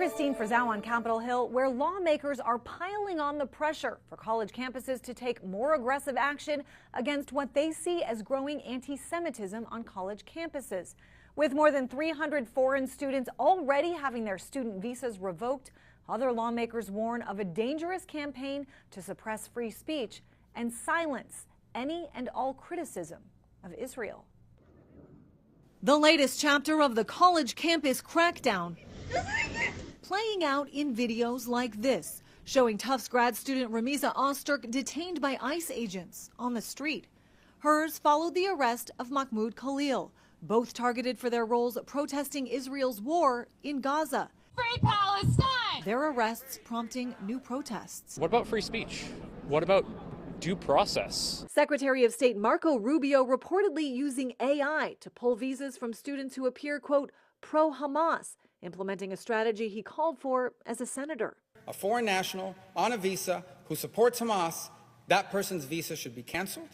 Christine Frizzau on Capitol Hill, where lawmakers are piling on the pressure for college campuses to take more aggressive action against what they see as growing anti-Semitism on college campuses. With more than 300 foreign students already having their student visas revoked, other lawmakers warn of a dangerous campaign to suppress free speech and silence any and all criticism of Israel. The latest chapter of the college campus crackdown playing out in videos like this, showing Tufts grad student Ramiza Osterk detained by ICE agents on the street. Hers followed the arrest of Mahmoud Khalil, both targeted for their roles protesting Israel's war in Gaza. Free Palestine! Their arrests prompting new protests. What about free speech? What about due process? Secretary of State Marco Rubio reportedly using AI to pull visas from students who appear, quote, pro-Hamas, implementing a strategy he called for as a senator. A foreign national on a visa who supports Hamas, that person's visa should be canceled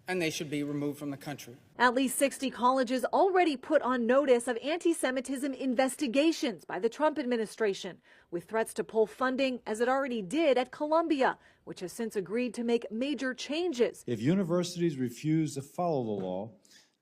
and they should be removed from the country. At least 60 colleges already put on notice of anti-Semitism investigations by the Trump administration, with threats to pull funding, as it already did at Columbia, which has since agreed to make major changes. If universities refuse to follow the law,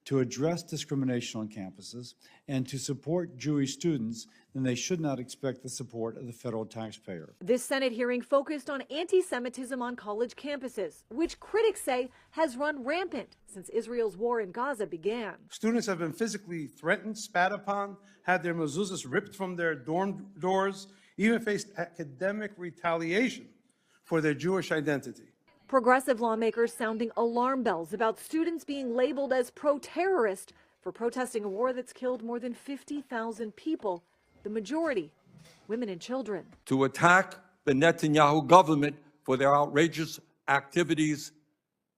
to address discrimination on campuses, and to support Jewish students, then they should not expect the support of the federal taxpayer. This Senate hearing focused on anti-Semitism on college campuses, which critics say has run rampant since Israel's war in Gaza began. Students have been physically threatened, spat upon, had their mezuzahs ripped from their dorm doors, even faced academic retaliation for their Jewish identity. Progressive lawmakers sounding alarm bells about students being labeled as pro-terrorist for protesting a war that's killed more than 50,000 people, the majority women and children. To attack the Netanyahu government for their outrageous activities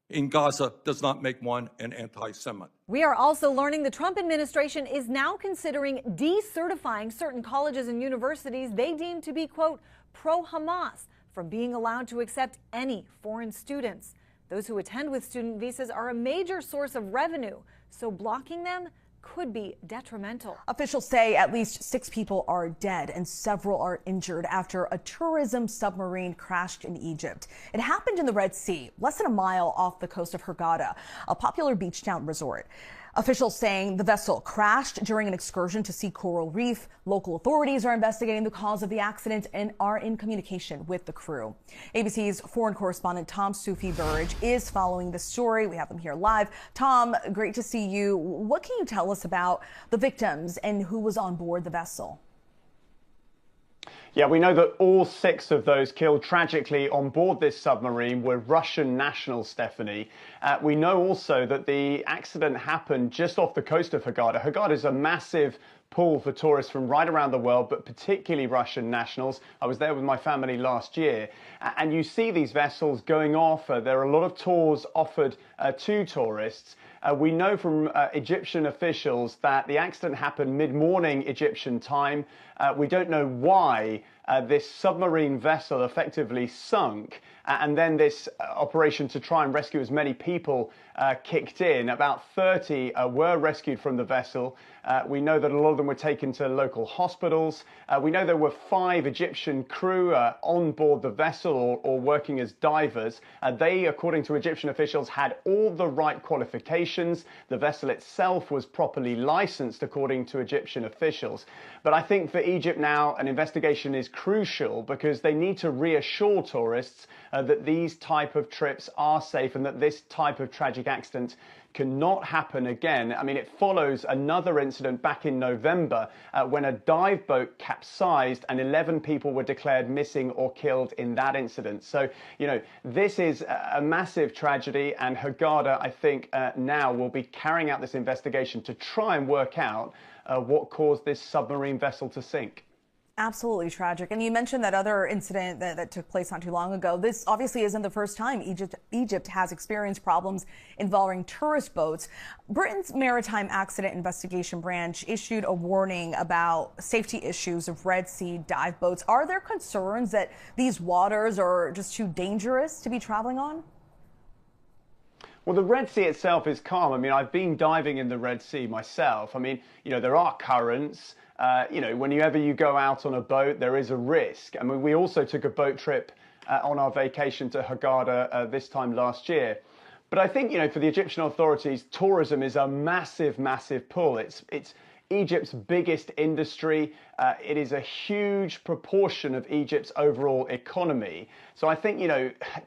in Gaza does not make one an anti-Semite. We are also learning the Trump administration is now considering decertifying certain colleges and universities they deem to be, quote, pro-Hamas, from being allowed to accept any foreign students. Those who attend with student visas are a major source of revenue, so blocking them could be detrimental. Officials say at least 6 people are dead and several are injured after a tourism submarine crashed in Egypt. It happened in the Red Sea, less than a mile off the coast of Hurghada, a popular beach town resort. Officials saying the vessel crashed during an excursion to see coral reef. Local authorities are investigating the cause of the accident and are in communication with the crew. ABC's foreign correspondent Tom Sufi Burridge is following the story. We have him here live. Tom, great to see you. What can you tell us about the victims and who was on board the vessel? Yeah, we know that all 6 of those killed tragically on board this submarine were Russian nationals, Stephanie. We know also that the accident happened just off the coast of Hurghada. Hurghada is a massive pool for tourists from right around the world, but particularly Russian nationals. I was there with my family last year, and you see these vessels going off. There are a lot of tours offered to tourists. We know from Egyptian officials that the accident happened mid-morning Egyptian time. We don't know why this submarine vessel effectively sunk, and then this operation to try and rescue as many people kicked in. About 30 were rescued from the vessel. We know that a lot of them were taken to local hospitals. We know there were 5 Egyptian crew on board the vessel or working as divers. They, according to Egyptian officials, had all the right qualifications. The vessel itself was properly licensed, according to Egyptian officials. But I think for Egypt now, an investigation is crucial because they need to reassure tourists that these type of trips are safe and that this type of tragic accident cannot happen again. I mean, it follows another incident back in November when a dive boat capsized and 11 people were declared missing or killed in that incident. So, you know, this is a massive tragedy, and Hurghada, I think, now will be carrying out this investigation to try and work out what caused this submarine vessel to sink. Absolutely tragic. And you mentioned that other incident that took place not too long ago. This obviously isn't the first time Egypt has experienced problems involving tourist boats. Britain's Maritime Accident Investigation Branch issued a warning about safety issues of Red Sea dive boats. Are there concerns that these waters are just too dangerous to be traveling on? Well, the Red Sea itself is calm. I mean, I've been diving in the Red Sea myself. I mean, there are currents. Whenever you go out on a boat, there is a risk. I mean, we also took a boat trip on our vacation to Hurghada this time last year. But I think, for the Egyptian authorities, tourism is a massive, massive pull. It's Egypt's biggest industry. It is a huge proportion of Egypt's overall economy. So I think,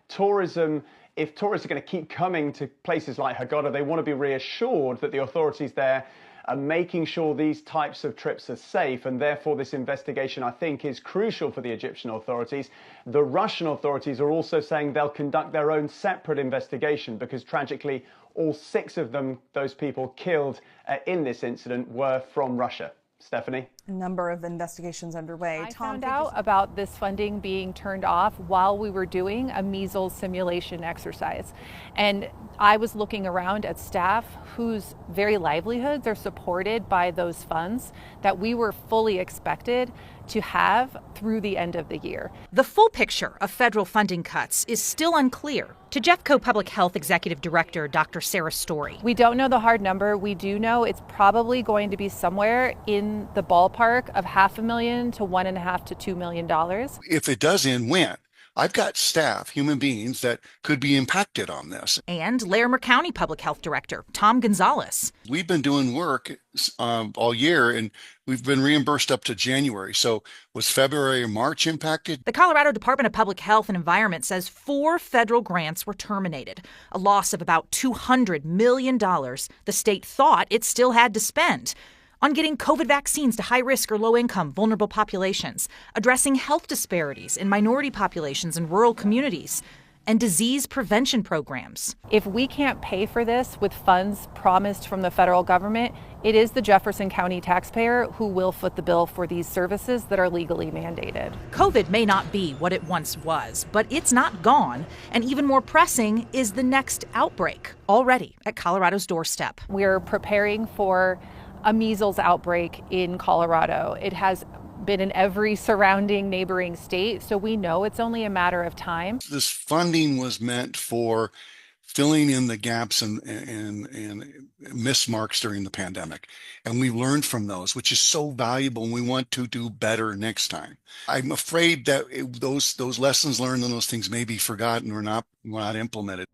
tourism, if tourists are going to keep coming to places like Hurghada, they want to be reassured that the authorities there are making sure these types of trips are safe, and therefore this investigation, I think, is crucial for the Egyptian authorities. The Russian authorities are also saying they'll conduct their own separate investigation because, tragically, all 6 of them, those people killed in this incident, were from Russia. Stephanie? A number of investigations underway. I found out about this funding being turned off while we were doing a measles simulation exercise. And I was looking around at staff whose very livelihoods are supported by those funds that we were fully expected to have through the end of the year. The full picture of federal funding cuts is still unclear. To Jeffco Public Health Executive Director Dr. Sarah Story. We don't know the hard number. We do know it's probably going to be somewhere in the ballpark of $500,000 to $1.5 to $2 million. If it does end, when? I've got staff, human beings, that could be impacted on this. And Larimer County Public Health Director Tom Gonzalez. We've been doing work all year, and we've been reimbursed up to January. So was February or March impacted? The Colorado Department of Public Health and Environment says 4 federal grants were terminated, a loss of about $200 million the state thought it still had to spend on getting COVID vaccines to high-risk or low-income vulnerable populations, addressing health disparities in minority populations and rural communities, and disease prevention programs. If we can't pay for this with funds promised from the federal government, it is the Jefferson County taxpayer who will foot the bill for these services that are legally mandated. COVID may not be what it once was, but it's not gone. And even more pressing is the next outbreak, already at Colorado's doorstep. We're preparing for a measles outbreak in Colorado. It has been in every surrounding neighboring state, so we know it's only a matter of time. This funding was meant for filling in the gaps and mismarks during the pandemic. And we learned from those, which is so valuable, and we want to do better next time. I'm afraid that those lessons learned and those things may be forgotten or not implemented.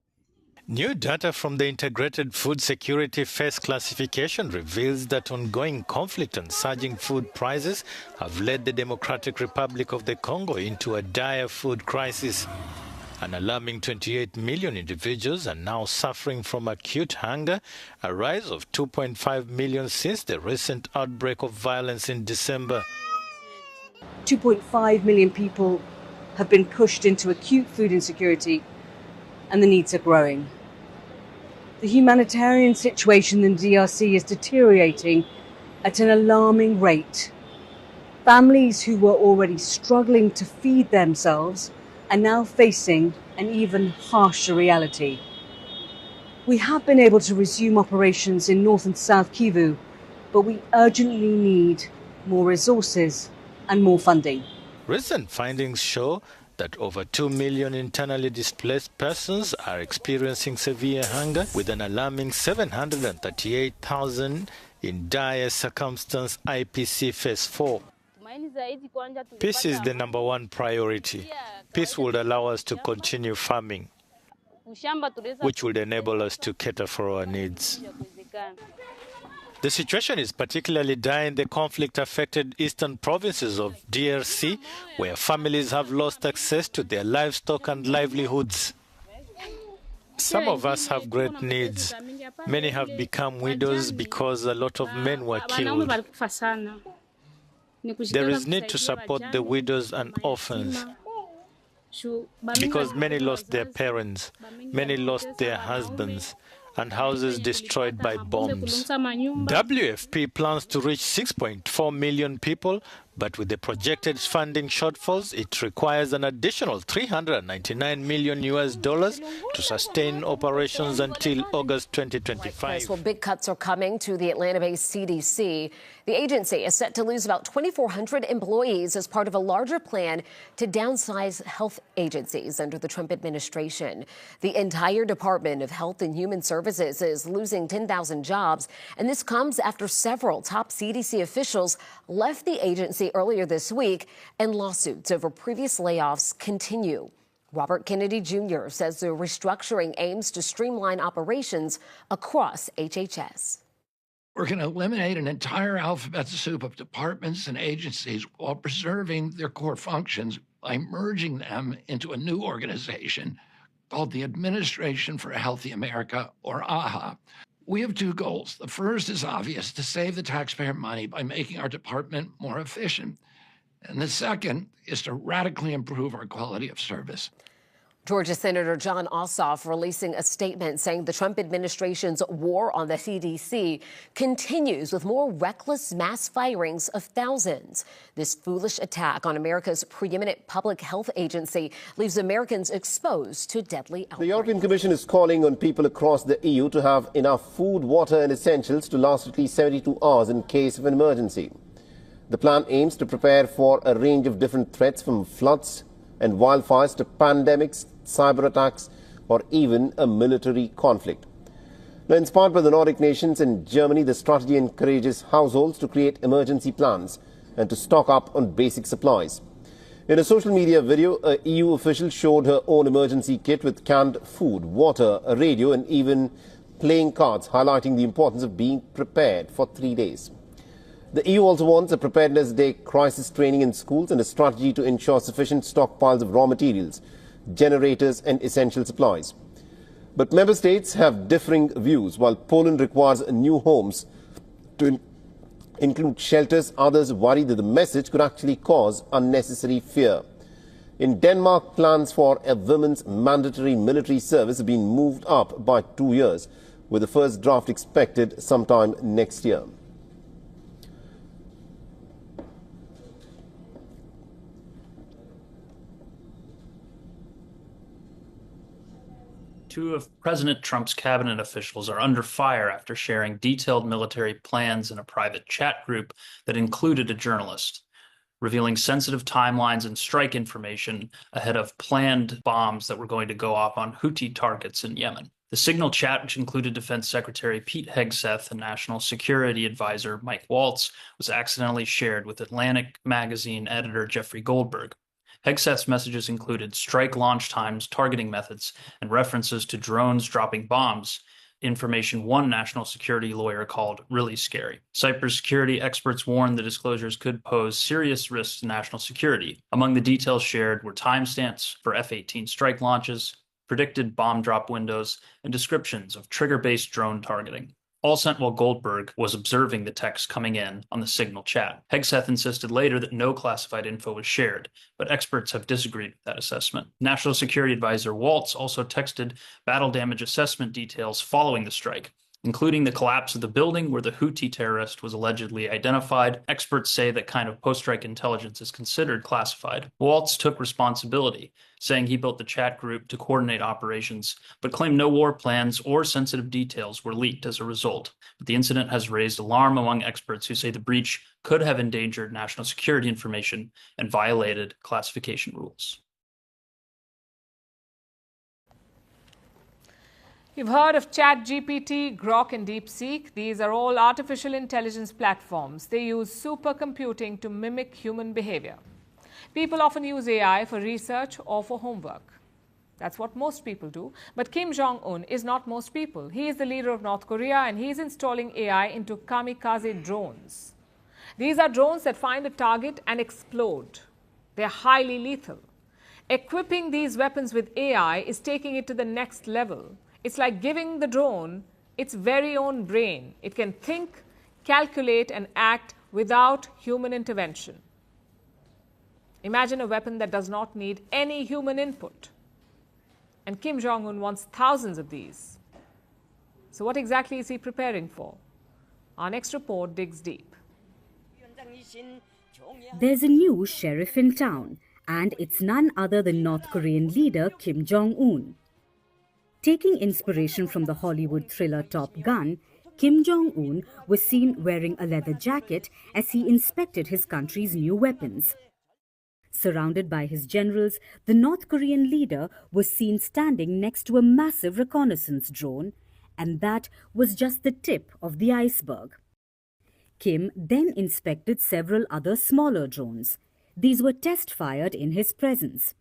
New data from the Integrated Food Security Phase Classification reveals that ongoing conflict and surging food prices have led the Democratic Republic of the Congo into a dire food crisis. An alarming 28 million individuals are now suffering from acute hunger, a rise of 2.5 million since the recent outbreak of violence in December. 2.5 million people have been pushed into acute food insecurity, and the needs are growing. The humanitarian situation in the DRC is deteriorating at an alarming rate. Families who were already struggling to feed themselves are now facing an even harsher reality. We have been able to resume operations in North and South Kivu, but we urgently need more resources and more funding. Recent findings show that over 2 million internally displaced persons are experiencing severe hunger, with an alarming 738,000 in dire circumstance IPC Phase 4. Peace is the #1 priority. Peace would allow us to continue farming, which would enable us to cater for our needs. The situation is particularly dire in the conflict-affected eastern provinces of DRC, where families have lost access to their livestock and livelihoods. Some of us have great needs. Many have become widows because a lot of men were killed. There is need to support the widows and orphans, because many lost their parents, many lost their husbands, and houses destroyed by bombs. WFP plans to reach 6.4 million people But with the projected funding shortfalls, it requires an additional $399 million to sustain operations until August 2025. Well, big cuts are coming to the Atlanta-based CDC. The agency is set to lose about 2,400 employees as part of a larger plan to downsize health agencies under the Trump administration. The entire Department of Health and Human Services is losing 10,000 jobs, and this comes after several top CDC officials left the agency earlier this week, and lawsuits over previous layoffs continue. Robert Kennedy Jr. says the restructuring aims to streamline operations across HHS. We're going to eliminate an entire alphabet soup of departments and agencies while preserving their core functions by merging them into a new organization called the Administration for a Healthy America, or AHA. We have two goals. The first is obvious, to save the taxpayer money by making our department more efficient. And the second is to radically improve our quality of service. Georgia Senator Jon Ossoff releasing a statement saying the Trump administration's war on the CDC continues with more reckless mass firings of thousands. This foolish attack on America's preeminent public health agency leaves Americans exposed to deadly outbreaks. The European Commission is calling on people across the EU to have enough food, water and essentials to last at least 72 hours in case of an emergency. The plan aims to prepare for a range of different threats, from floods and wildfires to pandemics, cyber attacks, or even a military conflict. Now, inspired by the Nordic nations and Germany, the strategy encourages households to create emergency plans and to stock up on basic supplies. In a social media video, an EU official showed her own emergency kit with canned food, water, a radio, and even playing cards, highlighting the importance of being prepared for 3 days. The EU also wants a Preparedness Day crisis training in schools and a strategy to ensure sufficient stockpiles of raw materials, generators and essential supplies. But member states have differing views. While Poland requires new homes to include shelters, others worry that the message could actually cause unnecessary fear. In Denmark, plans for a women's mandatory military service have been moved up by 2 years, with the first draft expected sometime next year. Two of President Trump's cabinet officials are under fire after sharing detailed military plans in a private chat group that included a journalist, revealing sensitive timelines and strike information ahead of planned bombs that were going to go off on Houthi targets in Yemen. The Signal chat, which included Defense Secretary Pete Hegseth and National Security Advisor Mike Waltz, was accidentally shared with Atlantic magazine editor Jeffrey Goldberg. Hegseth's messages included strike launch times, targeting methods, and references to drones dropping bombs, information one national security lawyer called really scary. Cybersecurity experts warned the disclosures could pose serious risks to national security. Among the details shared were timestamps for F-18 strike launches, predicted bomb drop windows, and descriptions of trigger-based drone targeting. All sent while Goldberg was observing the text coming in on the Signal chat. Hegseth insisted later that no classified info was shared, but experts have disagreed with that assessment. National Security Advisor Waltz also texted battle damage assessment details following the strike, including the collapse of the building where the Houthi terrorist was allegedly identified. Experts say that kind of post-strike intelligence is considered classified. Waltz took responsibility, saying he built the chat group to coordinate operations, but claimed no war plans or sensitive details were leaked as a result. But the incident has raised alarm among experts who say the breach could have endangered national security information and violated classification rules. You've heard of ChatGPT, Grok, and DeepSeek. These are all artificial intelligence platforms. They use supercomputing to mimic human behavior. People often use AI for research or for homework. That's what most people do. But Kim Jong-un is not most people. He is the leader of North Korea, and he is installing AI into kamikaze drones. These are drones that find a target and explode. They're highly lethal. Equipping these weapons with AI is taking it to the next level. It's like giving the drone its very own brain. It can think, calculate, and act without human intervention. Imagine a weapon that does not need any human input. And Kim Jong-un wants thousands of these. So what exactly is he preparing for? Our next report digs deep. There's a new sheriff in town, and it's none other than North Korean leader Kim Jong-un. Taking inspiration from the Hollywood thriller Top Gun, Kim Jong-un was seen wearing a leather jacket as he inspected his country's new weapons. Surrounded by his generals, the North Korean leader was seen standing next to a massive reconnaissance drone, and that was just the tip of the iceberg. Kim then inspected several other smaller drones. These were test-fired in his presence.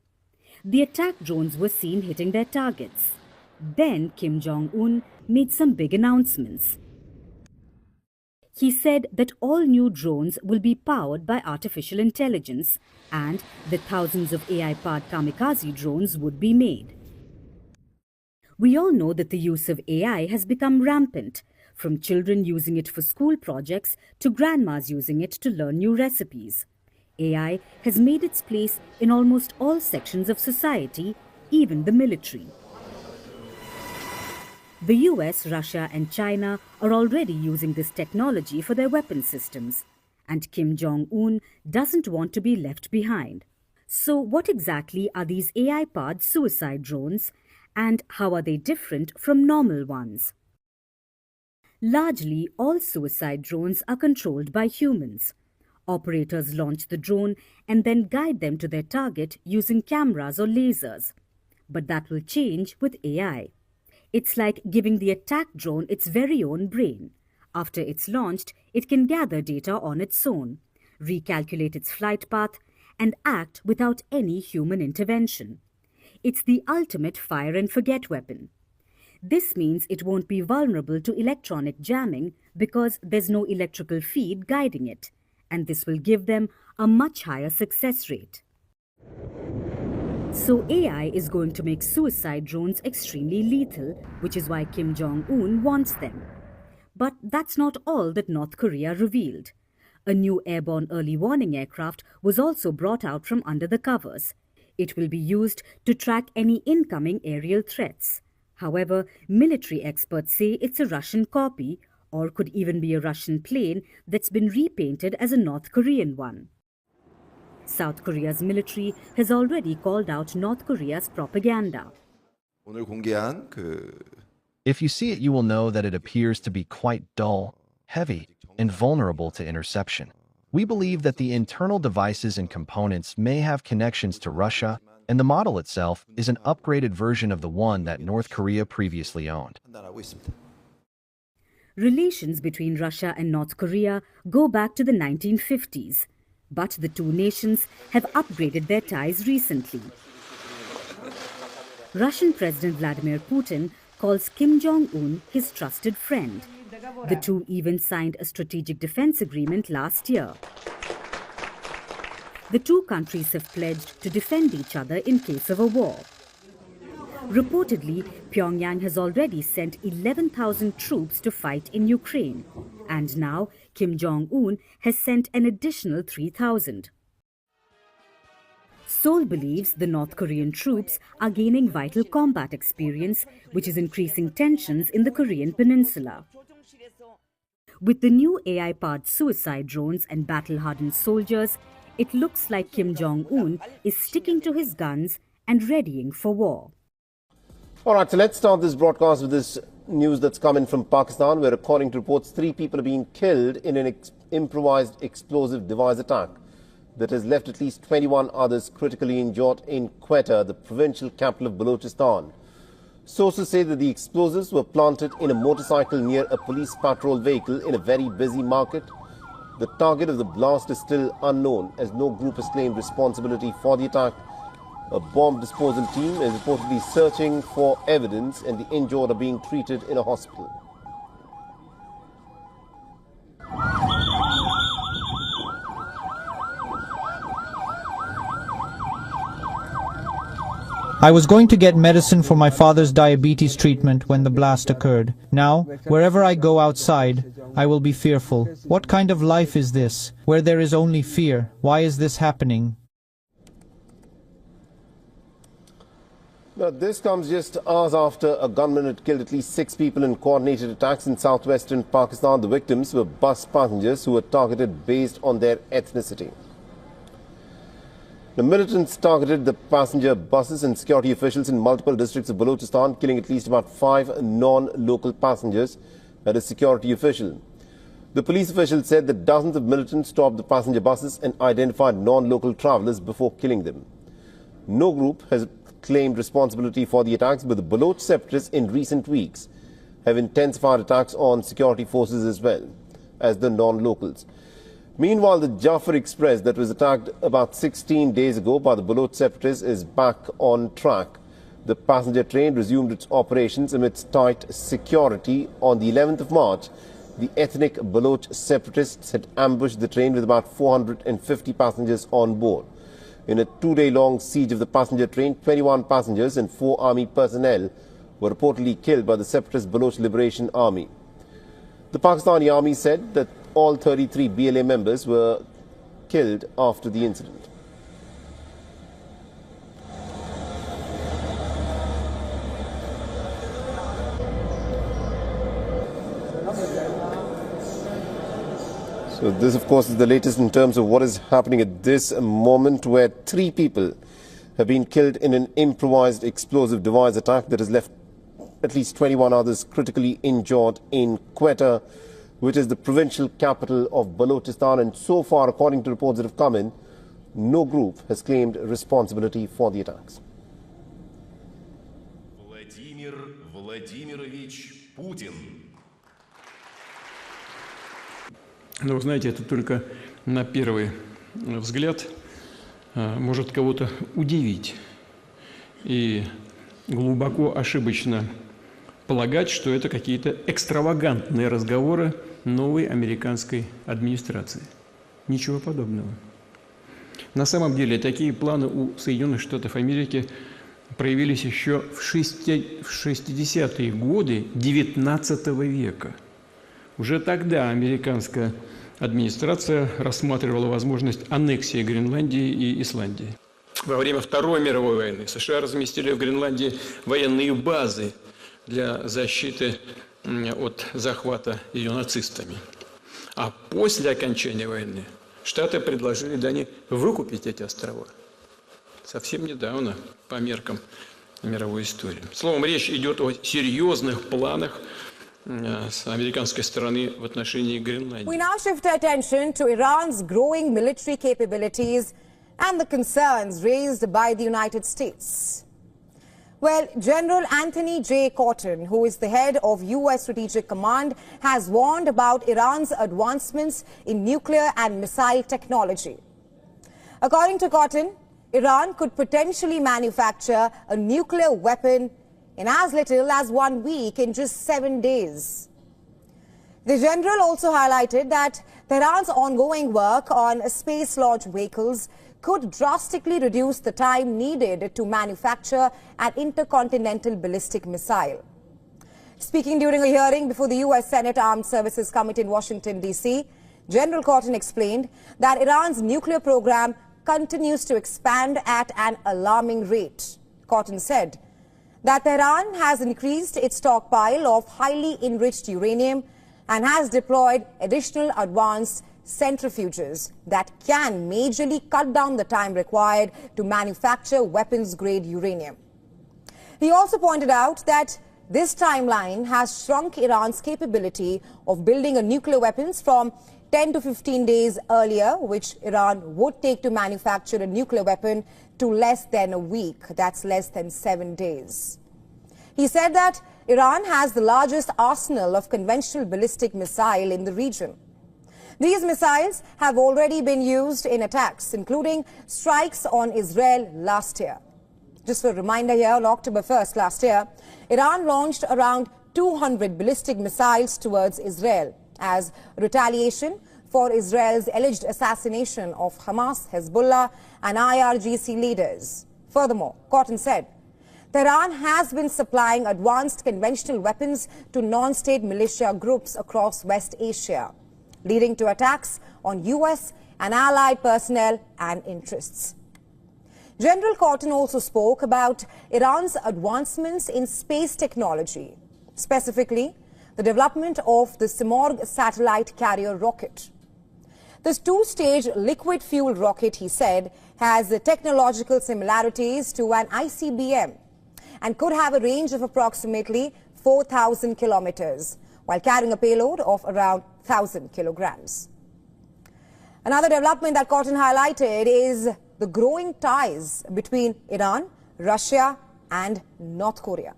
The attack drones were seen hitting their targets. Then Kim Jong-un made some big announcements. He said that all new drones will be powered by artificial intelligence and that thousands of AI-powered kamikaze drones would be made. We all know that the use of AI has become rampant, from children using it for school projects to grandmas using it to learn new recipes. AI has made its place in almost all sections of society, even the military. The US, Russia and China are already using this technology for their weapon systems, and Kim Jong-un doesn't want to be left behind. So what exactly are these AI-powered suicide drones, and how are they different from normal ones? Largely, all suicide drones are controlled by humans. Operators launch the drone and then guide them to their target using cameras or lasers. But that will change with AI. It's like giving the attack drone its very own brain. After it's launched, it can gather data on its own, recalculate its flight path, and act without any human intervention. It's the ultimate fire-and-forget weapon. This means it won't be vulnerable to electronic jamming because there's no electrical feed guiding it, and this will give them a much higher success rate. So AI is going to make suicide drones extremely lethal, which is why Kim Jong-un wants them. But that's not all that North Korea revealed. A new airborne early warning aircraft was also brought out from under the covers. It will be used to track any incoming aerial threats. However, military experts say it's a Russian copy, or could even be a Russian plane that's been repainted as a North Korean one. South Korea's military has already called out North Korea's propaganda. If you see it, you will know that it appears to be quite dull, heavy, and vulnerable to interception. We believe that the internal devices and components may have connections to Russia, and the model itself is an upgraded version of the one that North Korea previously owned. Relations between Russia and North Korea go back to the 1950s. But the two nations have upgraded their ties recently. Russian President Vladimir Putin calls Kim Jong-un his trusted friend. The two even signed a strategic defense agreement last year. The two countries have pledged to defend each other in case of a war. Reportedly, Pyongyang has already sent 11,000 troops to fight in Ukraine, and now Kim Jong-un has sent an additional 3,000. Seoul believes the North Korean troops are gaining vital combat experience, which is increasing tensions in the Korean peninsula. With the new AI-powered suicide drones and battle-hardened soldiers, it looks like Kim Jong-un is sticking to his guns and readying for war. All right, so let's start this broadcast with this news that's coming from Pakistan, where according to reports, 3 people are being killed in an improvised explosive device attack that has left at least 21 others critically injured in Quetta, the provincial capital of Balochistan. Sources say that the explosives were planted in a motorcycle near a police patrol vehicle in a very busy market. The target of the blast is still unknown, as no group has claimed responsibility for the attack. A bomb disposal team is reportedly searching for evidence, and the injured are being treated in a hospital. I was going to get medicine for my father's diabetes treatment when the blast occurred. Now, wherever I go outside, I will be fearful. What kind of life is this, where there is only fear? Why is this happening? Now, this comes just hours after a gunman had killed at least 6 people in coordinated attacks in southwestern Pakistan. The victims were bus passengers who were targeted based on their ethnicity. The militants targeted the passenger buses and security officials in multiple districts of Balochistan, killing at least about 5 non-local passengers and a security official. The police official said that dozens of militants stopped the passenger buses and identified non-local travellers before killing them. No group has claimed responsibility for the attacks, but the Baloch separatists in recent weeks have intensified attacks on security forces as well as the non-locals. Meanwhile, the Jafar Express that was attacked about 16 days ago by the Baloch separatists is back on track. The passenger train resumed its operations amidst tight security. On the 11th of March, the ethnic Baloch separatists had ambushed the train with about 450 passengers on board. In a 2-day-long siege of the passenger train, 21 passengers and 4 army personnel were reportedly killed by the separatist Baloch Liberation Army. The Pakistani army said that all 33 BLA members were killed after the incident. So this, of course, is the latest in terms of what is happening at this moment, where 3 people have been killed in an improvised explosive device attack that has left at least 21 others critically injured in Quetta, which is the provincial capital of Balochistan. And so far, according to reports that have come in, no group has claimed responsibility for the attacks. Vladimir Vladimirovich Putin. Но, вы знаете, это только на первый взгляд может кого-то удивить. И глубоко ошибочно полагать, что это какие-то экстравагантные разговоры новой американской администрации. Ничего подобного. На самом деле, такие планы у Соединенных Штатов Америки проявились еще в 60-е годы XIX века. Уже тогда американская администрация рассматривала возможность аннексии Гренландии и Исландии. Во время Второй мировой войны США разместили в Гренландии военные базы для защиты от захвата ее нацистами. А после окончания войны Штаты предложили Дании выкупить эти острова. Совсем недавно, по меркам мировой истории. Словом, речь идет о серьезных планах с американской стороны в отношении Гренландии. We now shift our attention to Iran's growing military capabilities and the concerns raised by the United States. Well, General Anthony J. Cotton, who is the head of U.S. Strategic Command, has warned about Iran's advancements in nuclear and missile technology. According to Cotton, Iran could potentially manufacture a nuclear weapon in as little as 1 week, in just 7 days. The general also highlighted that Tehran's ongoing work on space launch vehicles could drastically reduce the time needed to manufacture an intercontinental ballistic missile. Speaking during a hearing before the U.S. Senate Armed Services Committee in Washington, D.C., General Cotton explained that Iran's nuclear program continues to expand at an alarming rate. Cotton said that Tehran has increased its stockpile of highly enriched uranium and has deployed additional advanced centrifuges that can majorly cut down the time required to manufacture weapons-grade uranium. He also pointed out that this timeline has shrunk Iran's capability of building a nuclear weapons from 10 to 15 days earlier, which Iran would take to manufacture a nuclear weapon, to less than a week. That's less than 7 days. He said that Iran has the largest arsenal of conventional ballistic missile in the region. These missiles have already been used in attacks, including strikes on Israel last year. Just for a reminder here, on October 1st last year, Iran launched around 200 ballistic missiles towards Israel as retaliation for Israel's alleged assassination of Hamas, Hezbollah and IRGC leaders. Furthermore, Cotton said, Tehran has been supplying advanced conventional weapons to non-state militia groups across West Asia, leading to attacks on U.S. and allied personnel and interests. General Cotton also spoke about Iran's advancements in space technology, specifically the development of the Simorgh satellite carrier rocket. This two-stage liquid-fueled rocket, he said, has technological similarities to an ICBM and could have a range of approximately 4,000 kilometers, while carrying a payload of around 1,000 kilograms. Another development that Cotton highlighted is the growing ties between Iran, Russia and North Korea.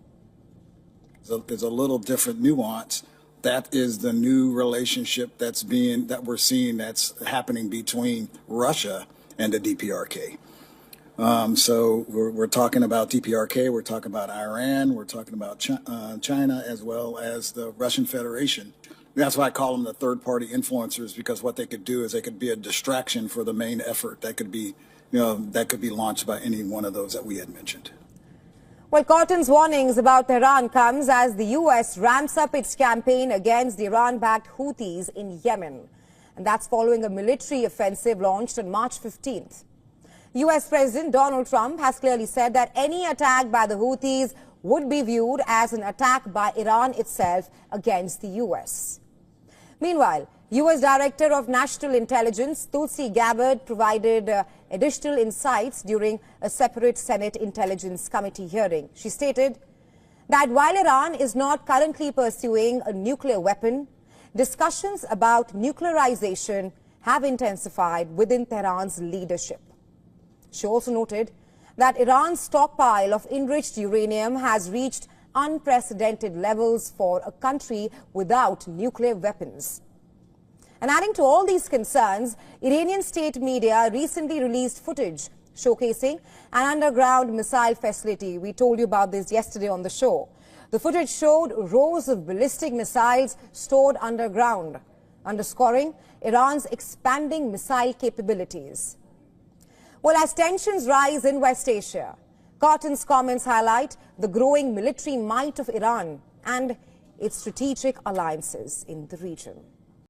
There's a little different nuance. That is the new relationship that we're seeing that's happening between Russia and the DPRK. So we're talking about DPRK, we're talking about Iran, we're talking about China, as well as the Russian Federation. That's why I call them the third-party influencers, because what they could do is they could be a distraction for the main effort that could be, that could be launched by any one of those that we had mentioned. Well, Cotton's warnings about Tehran comes as the U.S. ramps up its campaign against the Iran-backed Houthis in Yemen. And that's following a military offensive launched on March 15th. U.S. President Donald Trump has clearly said that any attack by the Houthis would be viewed as an attack by Iran itself against the U.S. Meanwhile, U.S. Director of National Intelligence Tulsi Gabbard provided additional insights during a separate Senate Intelligence Committee hearing. She stated that while Iran is not currently pursuing a nuclear weapon, discussions about nuclearization have intensified within Tehran's leadership. She also noted that Iran's stockpile of enriched uranium has reached unprecedented levels for a country without nuclear weapons. And adding to all these concerns, Iranian state media recently released footage showcasing an underground missile facility. We told you about this yesterday on the show. The footage showed rows of ballistic missiles stored underground, underscoring Iran's expanding missile capabilities. Well, as tensions rise in West Asia, Cotton's comments highlight the growing military might of Iran and its strategic alliances in the region.